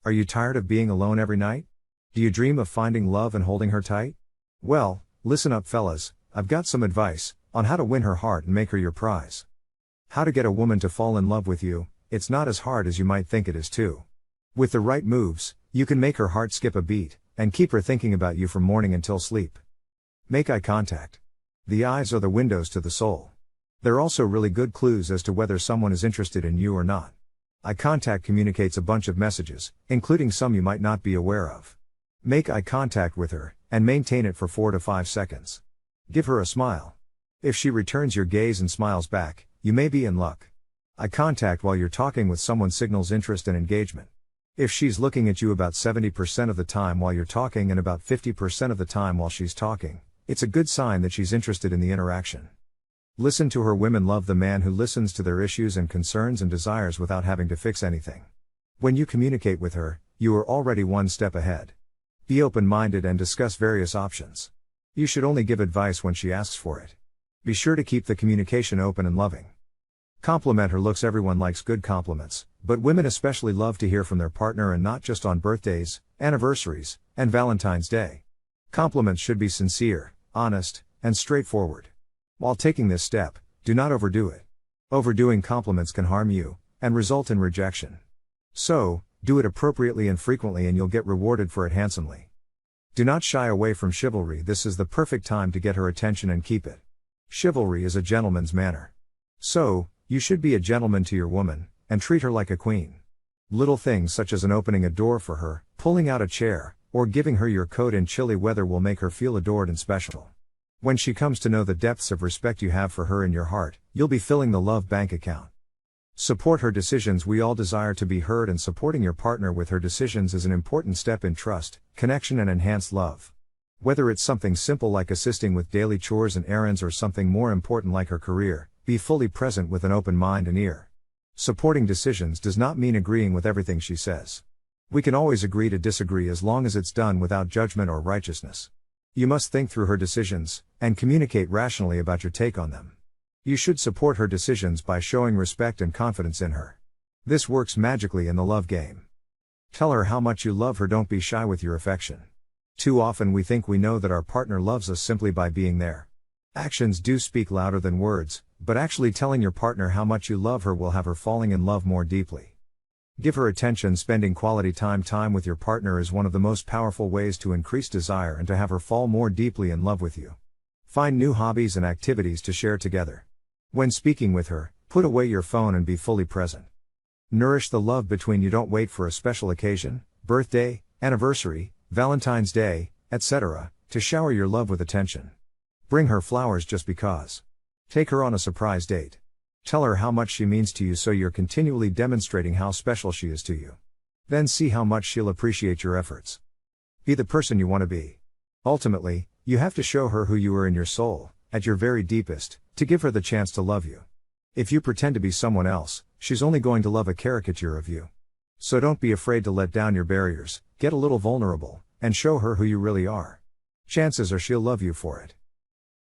Are you tired of being alone every night? Do you dream of finding love and holding her tight? Well, listen up fellas, I've got some advice on how to win her heart and make her your prize. How to get a woman to fall in love with you. It's not as hard as you might think it is too. With the right moves, you can make her heart skip a beat, and keep her thinking about you from morning until sleep. Make eye contact. The eyes are the windows to the soul. They're also really good clues as to whether someone is interested in you or not. Eye contact communicates a bunch of messages, including some you might not be aware of. Make eye contact with her, and maintain it for 4 to 5 seconds. Give her a smile. If she returns your gaze and smiles back, you may be in luck. Eye contact while you're talking with someone signals interest and engagement. If she's looking at you about 70% of the time while you're talking and about 50% of the time while she's talking, it's a good sign that she's interested in the interaction. Listen to her. Women love the man who listens to their issues and concerns and desires without having to fix anything. When you communicate with her, you are already one step ahead. Be open-minded and discuss various options. You should only give advice when she asks for it. Be sure to keep the communication open and loving. Compliment her looks. Everyone likes good compliments, but women especially love to hear from their partner, and not just on birthdays, anniversaries, and Valentine's Day. Compliments should be sincere, honest, and straightforward. While taking this step, do not overdo it. Overdoing compliments can harm you, and result in rejection. So, do it appropriately and frequently, and you'll get rewarded for it handsomely. Do not shy away from chivalry. This is the perfect time to get her attention and keep it. Chivalry is a gentleman's manner. So, you should be a gentleman to your woman, and treat her like a queen. Little things such as opening a door for her, pulling out a chair, or giving her your coat in chilly weather will make her feel adored and special. When she comes to know the depths of respect you have for her in your heart, you'll be filling the love bank account. Support her decisions. We all desire to be heard, and supporting your partner with her decisions is an important step in trust, connection, and enhanced love. Whether it's something simple like assisting with daily chores and errands, or something more important like her career, be fully present with an open mind and ear. Supporting decisions does not mean agreeing with everything she says. We can always agree to disagree as long as it's done without judgment or righteousness. You must think through her decisions, and communicate rationally about your take on them. You should support her decisions by showing respect and confidence in her. This works magically in the love game. Tell her how much you love her. Don't be shy with your affection. Too often we think we know that our partner loves us simply by being there. Actions do speak louder than words, but actually telling your partner how much you love her will have her falling in love more deeply. Give her attention. Spending quality time with your partner is one of the most powerful ways to increase desire and to have her fall more deeply in love with you. Find new hobbies and activities to share together. When speaking with her, put away your phone and be fully present. Nourish the love between you. Don't wait for a special occasion, birthday, anniversary, Valentine's Day, etc., to shower your love with attention. Bring her flowers just because. Take her on a surprise date. Tell her how much she means to you, so you're continually demonstrating how special she is to you. Then see how much she'll appreciate your efforts. Be the person you want to be. Ultimately, you have to show her who you are in your soul, at your very deepest, to give her the chance to love you. If you pretend to be someone else, she's only going to love a caricature of you. So don't be afraid to let down your barriers, get a little vulnerable, and show her who you really are. Chances are she'll love you for it.